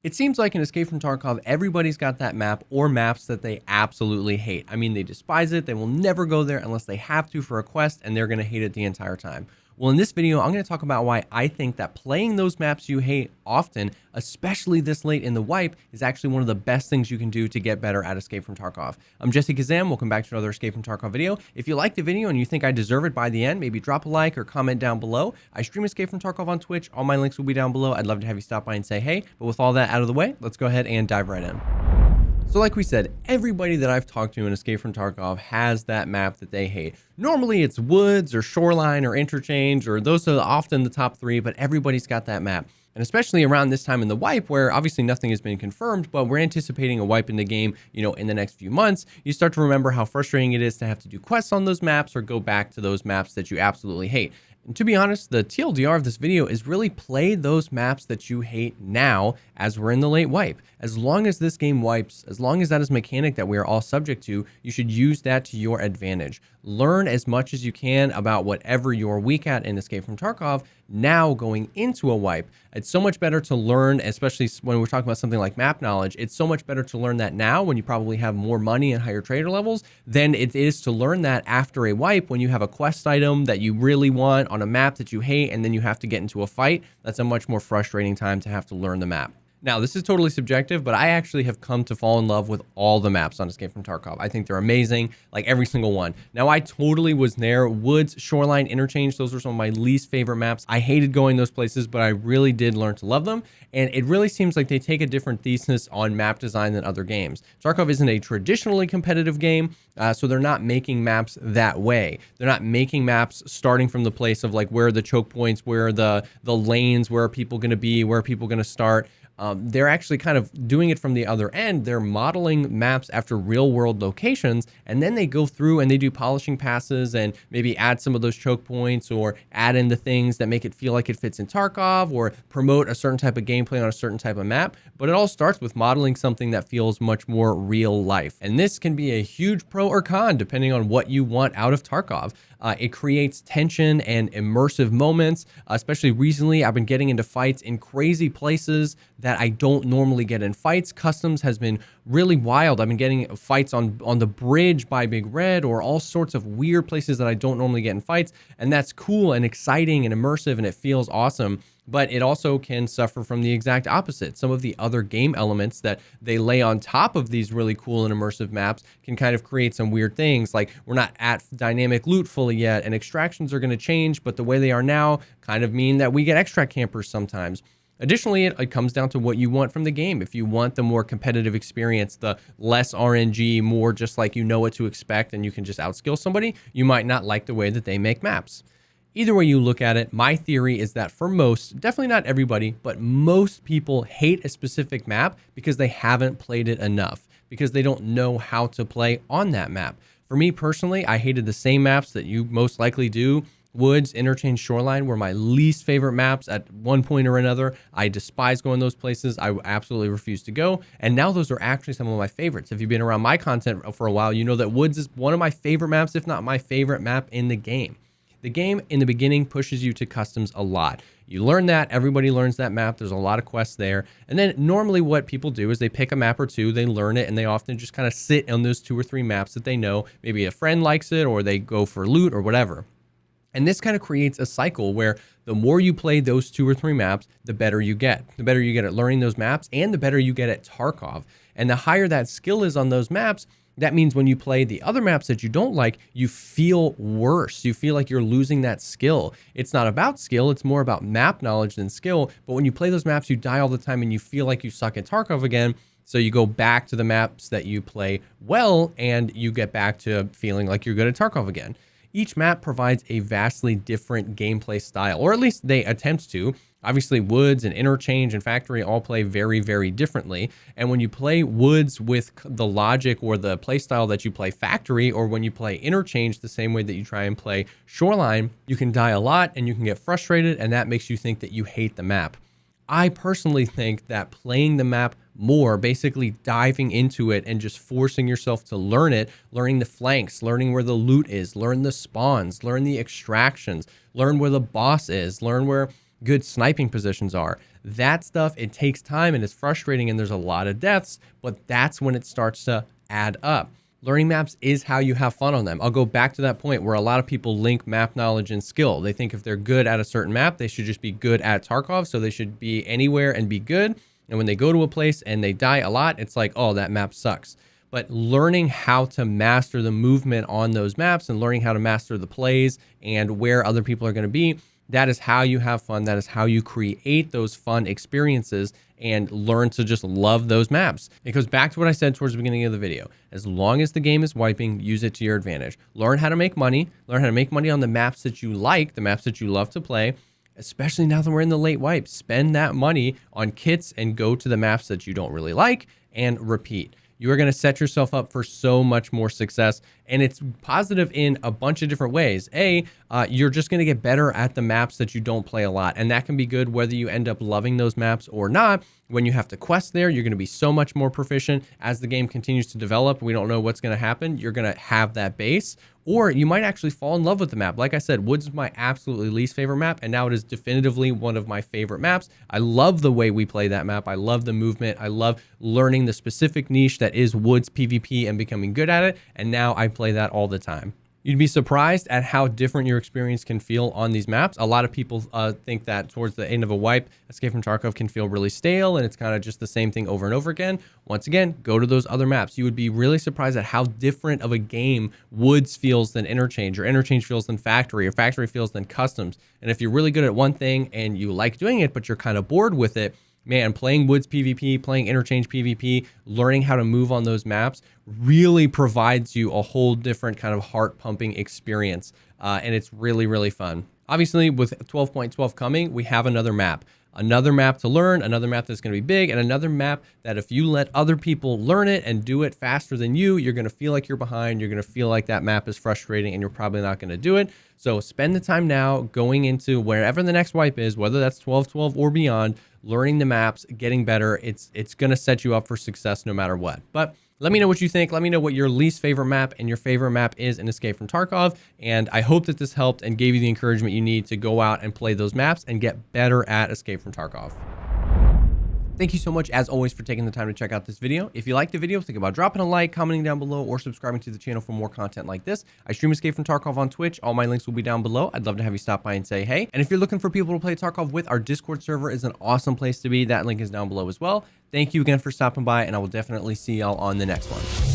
It seems like in Escape from Tarkov, everybody's got that map or maps that they absolutely hate. I mean, they despise it. They will never go there unless they have to for a quest, and they're going to hate it the entire time. Well, in this video, I'm going to talk about why I think that playing those maps you hate often, especially this late in the wipe, is actually one of the best things you can do to get better at Escape from Tarkov. I'm Jessekazam. Welcome back to another Escape from Tarkov video. If you like the video and you think I deserve it by the end, maybe drop a like or comment down below. I stream Escape from Tarkov on Twitch. All my links will be down below. I'd love to have you stop by and say hey. But with all that out of the way, let's go ahead and dive right in. So like we said, everybody that I've talked to in Escape from Tarkov has that map that they hate. Normally it's woods or shoreline or interchange, or those are often the top three, but everybody's got that map. And especially around this time in the wipe, where obviously nothing has been confirmed, but we're anticipating a wipe in the game, in the next few months, you start to remember how frustrating it is to have to do quests on those maps or go back to those maps that you absolutely hate. And to be honest, the TLDR of this video is really play those maps that you hate now as we're in the late wipe. As long as this game wipes, as long as that is a mechanic that we are all subject to, you should use that to your advantage. Learn as much as you can about whatever you're weak at in Escape from Tarkov now going into a wipe. It's so much better to learn, especially when we're talking about something like map knowledge, it's so much better to learn that now when you probably have more money and higher trader levels than it is to learn that after a wipe when you have a quest item that you really want on a map that you hate and then you have to get into a fight. That's a much more frustrating time to have to learn the map. Now, this is totally subjective, but I actually have come to fall in love with all the maps on Escape from Tarkov. I think they're amazing, like every single one. Now, I totally was there. Woods, Shoreline, Interchange, those were some of my least favorite maps. I hated going those places, but I really did learn to love them. And it really seems like they take a different thesis on map design than other games. Tarkov isn't a traditionally competitive game, so they're not making maps that way. They're not making maps starting from the place of like where are the choke points, where are the lanes, where are people going to be, where are people going to start. They're actually kind of doing it from the other end. They're modeling maps after real world locations, and then they go through and they do polishing passes and maybe add some of those choke points or add in the things that make it feel like it fits in Tarkov or promote a certain type of gameplay on a certain type of map. But it all starts with modeling something that feels much more real life. And this can be a huge pro or con depending on what you want out of Tarkov. It creates tension and immersive moments. Especially recently, I've been getting into fights in crazy places that I don't normally get in fights. Customs has been really wild. I've been getting fights on the bridge by Big Red or all sorts of weird places that I don't normally get in fights. And that's cool and exciting and immersive, and it feels awesome. But it also can suffer from the exact opposite. Some of the other game elements that they lay on top of these really cool and immersive maps can kind of create some weird things, like we're not at dynamic loot fully yet, and extractions are going to change, but the way they are now kind of mean that we get extract campers sometimes. Additionally, it comes down to what you want from the game. If you want the more competitive experience, the less RNG, more just like you know what to expect and you can just outskill somebody, you might not like the way that they make maps. Either way you look at it, my theory is that for most, definitely not everybody, but most people hate a specific map because they haven't played it enough, because they don't know how to play on that map. For me personally, I hated the same maps that you most likely do. Woods, Interchange, Shoreline were my least favorite maps at one point or another. I despise going those places. I absolutely refuse to go. And now those are actually some of my favorites. If you've been around my content for a while, you know that Woods is one of my favorite maps, if not my favorite map in the game. The game in the beginning pushes you to customs a lot. You learn that, everybody learns that map, there's a lot of quests there. And then normally what people do is they pick a map or two, they learn it, and they often just kind of sit on those 2 or 3 maps that they know. Maybe a friend likes it, or they go for loot or whatever. And this kind of creates a cycle where the more you play those 2 or 3 maps, the better you get. The better you get at learning those maps, and the better you get at Tarkov. And the higher that skill is on those maps, that means when you play the other maps that you don't like, you feel worse. You feel like you're losing that skill. It's not about skill, it's more about map knowledge than skill. But when you play those maps, you die all the time and you feel like you suck at Tarkov again. So you go back to the maps that you play well, and you get back to feeling like you're good at Tarkov again. Each map provides a vastly different gameplay style, or at least they attempt to. Obviously, Woods and Interchange and Factory all play very, very differently. And when you play Woods with the logic or the play style that you play Factory, or when you play Interchange the same way that you try and play Shoreline, you can die a lot and you can get frustrated, and that makes you think that you hate the map. I personally think that playing the map more, basically diving into it and just forcing yourself to learn it, learning the flanks, learning where the loot is, learn the spawns, learn the extractions, learn where the boss is, learn where good sniping positions are. that stuff, it takes time and it's frustrating and there's a lot of deaths, but that's when it starts to add up. Learning maps is how you have fun on them. I'll go back to that point where a lot of people link map knowledge and skill. They think if they're good at a certain map, they should just be good at Tarkov. So they should be anywhere and be good. And when they go to a place and they die a lot, it's like, oh, that map sucks. But learning how to master the movement on those maps and learning how to master the plays and where other people are going to be, that is how you have fun. That is how you create those fun experiences and learn to just love those maps. It goes back to what I said towards the beginning of the video. As long as the game is wiping, use it to your advantage. Learn how to make money. Learn how to make money on the maps that you like, the maps that you love to play, especially now that we're in the late wipe. Spend that money on kits and go to the maps that you don't really like and repeat. You are going to set yourself up for so much more success. And it's positive in a bunch of different ways. You're just going to get better at the maps that you don't play a lot. And that can be good whether you end up loving those maps or not. When you have to quest there, you're going to be so much more proficient. As the game continues to develop, we don't know what's going to happen. You're going to have that base. Or you might actually fall in love with the map. Like I said, Woods is my absolutely least favorite map, and now it is definitively one of my favorite maps. I love the way we play that map. I love the movement. I love learning the specific niche that is Woods PvP and becoming good at it, and now I play that all the time. You'd be surprised at how different your experience can feel on these maps. A lot of people think that towards the end of a wipe, Escape from Tarkov can feel really stale and it's kind of just the same thing over and over again. Once again, go to those other maps. You would be really surprised at how different of a game Woods feels than Interchange, or Interchange feels than Factory, or Factory feels than Customs. And if you're really good at one thing and you like doing it, but you're kind of bored with it, man, playing Woods PvP, playing Interchange PvP, learning how to move on those maps really provides you a whole different kind of heart-pumping experience. And it's really, really fun. Obviously, with 12.12 coming, we have another map. Another map to learn, another map that's going to be big, and another map that if you let other people learn it and do it faster than you, you're going to feel like you're behind. You're going to feel like that map is frustrating and you're probably not going to do it. So spend the time now going into wherever the next wipe is, whether that's 12.12 or beyond, learning the maps, getting better. It's going to set you up for success no matter what. But let me know what you think. Let me know what your least favorite map and your favorite map is in Escape from Tarkov. And I hope that this helped and gave you the encouragement you need to go out and play those maps and get better at Escape from Tarkov. Thank you so much, as always, for taking the time to check out this video. If you liked the video, think about dropping a like, commenting down below, or subscribing to the channel for more content like this. I stream Escape from Tarkov on Twitch. All my links will be down below. I'd love to have you stop by and say hey. And if you're looking for people to play Tarkov with, our Discord server is an awesome place to be. That link is down below as well. Thank you again for stopping by, and I will definitely see y'all on the next one.